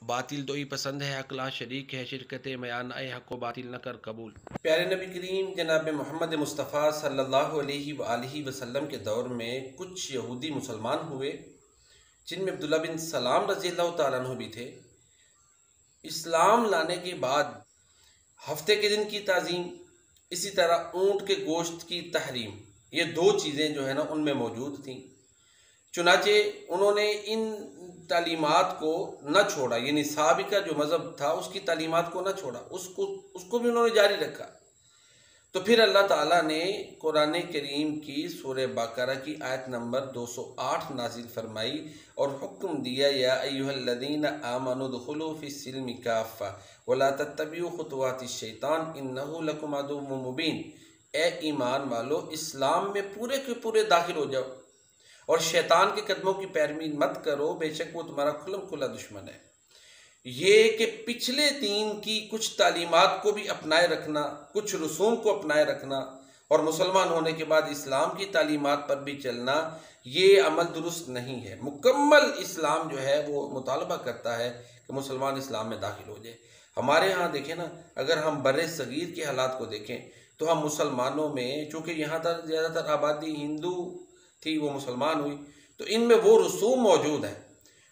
باطل تو ہی پسند ہے، اقلا شریک ہے، شرکت میان اے حق و باطل نہ کر قبول۔ پیارے نبی کریم جناب محمد مصطفیٰ صلی اللہ علیہ وآلہ وسلم کے دور میں کچھ یہودی مسلمان ہوئے، جن میں عبداللہ بن سلام رضی اللہ تعالیٰ عنہ بھی تھے۔ اسلام لانے کے بعد ہفتے کے دن کی تعظیم، اسی طرح اونٹ کے گوشت کی تحریم، یہ دو چیزیں جو ہے نا ان میں موجود تھیں۔ چنانچہ انہوں نے ان تعلیمات کو نہ چھوڑا، یعنی سابقہ جو مذہب تھا اس کی تعلیمات کو نہ چھوڑا، اس کو بھی انہوں نے جاری رکھا۔ تو پھر اللہ تعالیٰ نے قرآن کریم کی سورہ بقرہ کی آیت نمبر 208 نازل فرمائی اور حکم دیا، یا ایھا الذین آمنوا ادخلوا فی السلم کافۃ ولا تتبعوا خطوات الشیطان انہ لکم عدو مبین۔ اے ایمان والو، اسلام میں پورے کے پورے داخل ہو جاؤ اور شیطان کے قدموں کی پیروی مت کرو، بے شک وہ تمہارا کھلم کھلا دشمن ہے۔ یہ کہ پچھلے دین کی کچھ تعلیمات کو بھی اپنائے رکھنا، کچھ رسوم کو اپنائے رکھنا اور مسلمان ہونے کے بعد اسلام کی تعلیمات پر بھی چلنا، یہ عمل درست نہیں ہے۔ مکمل اسلام جو ہے وہ مطالبہ کرتا ہے کہ مسلمان اسلام میں داخل ہو جائے۔ ہمارے ہاں دیکھیں نا، اگر ہم بر صغیر کے حالات کو دیکھیں تو ہم مسلمانوں میں، چونکہ یہاں تر زیادہ تر آبادی ہندو تھی، وہ مسلمان ہوئی، تو ان میں وہ رسوم موجود ہیں۔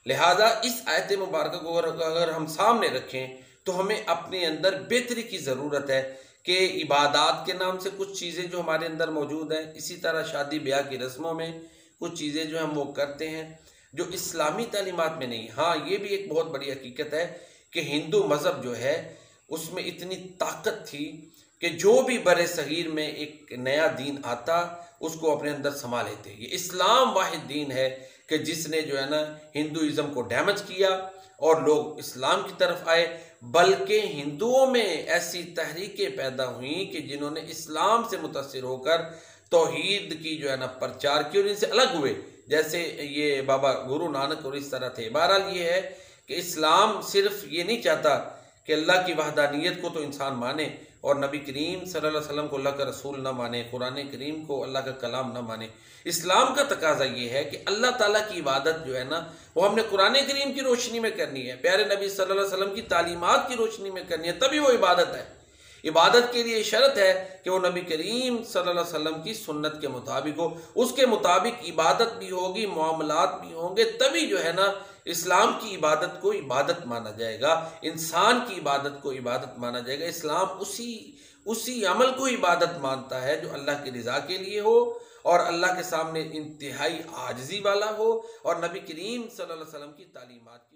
لہٰذا اس آیت مبارکہ کو اگر ہم سامنے رکھیں تو ہمیں اپنے اندر بہتری کی ضرورت ہے کہ عبادات کے نام سے کچھ چیزیں جو ہمارے اندر موجود ہیں، اسی طرح شادی بیاہ کی رسموں میں کچھ چیزیں جو ہم وہ کرتے ہیں جو اسلامی تعلیمات میں نہیں۔ ہاں، یہ بھی ایک بہت بڑی حقیقت ہے کہ ہندو مذہب جو ہے اس میں اتنی طاقت تھی کہ جو بھی بر صغیر میں ایک نیا دین آتا اس کو اپنے اندر سما لیتے۔ یہ اسلام واحد دین ہے کہ جس نے جو ہے نا ہندوازم کو ڈیمیج کیا اور لوگ اسلام کی طرف آئے، بلکہ ہندوؤں میں ایسی تحریکیں پیدا ہوئیں کہ جنہوں نے اسلام سے متاثر ہو کر توحید کی جو ہے نا پرچار کی اور ان سے الگ ہوئے، جیسے یہ بابا گرو نانک اور اس طرح تھے۔ بہرحال یہ ہے کہ اسلام صرف یہ نہیں چاہتا کہ اللہ کی وحدانیت کو تو انسان مانے اور نبی کریم صلی اللہ علیہ وسلم کو اللہ کا رسول نہ مانے، قرآن کریم کو اللہ کا کلام نہ مانے۔ اسلام کا تقاضا یہ ہے کہ اللہ تعالیٰ کی عبادت جو ہے نا وہ ہم نے قرآن کریم کی روشنی میں کرنی ہے، پیارے نبی صلی اللہ علیہ وسلم کی تعلیمات کی روشنی میں کرنی ہے، تبھی وہ عبادت ہے۔ عبادت کے لیے شرط ہے کہ وہ نبی کریم صلی اللہ علیہ وسلم کی سنت کے مطابق ہو، اس کے مطابق عبادت بھی ہوگی، معاملات بھی ہوں گے، تبھی جو ہے نا اسلام کی عبادت کو عبادت مانا جائے گا، انسان کی عبادت کو عبادت مانا جائے گا۔ اسلام اسی عمل کو عبادت مانتا ہے جو اللہ کی رضا کے لیے ہو اور اللہ کے سامنے انتہائی عاجزی والا ہو اور نبی کریم صلی اللہ علیہ وسلم کی تعلیمات کی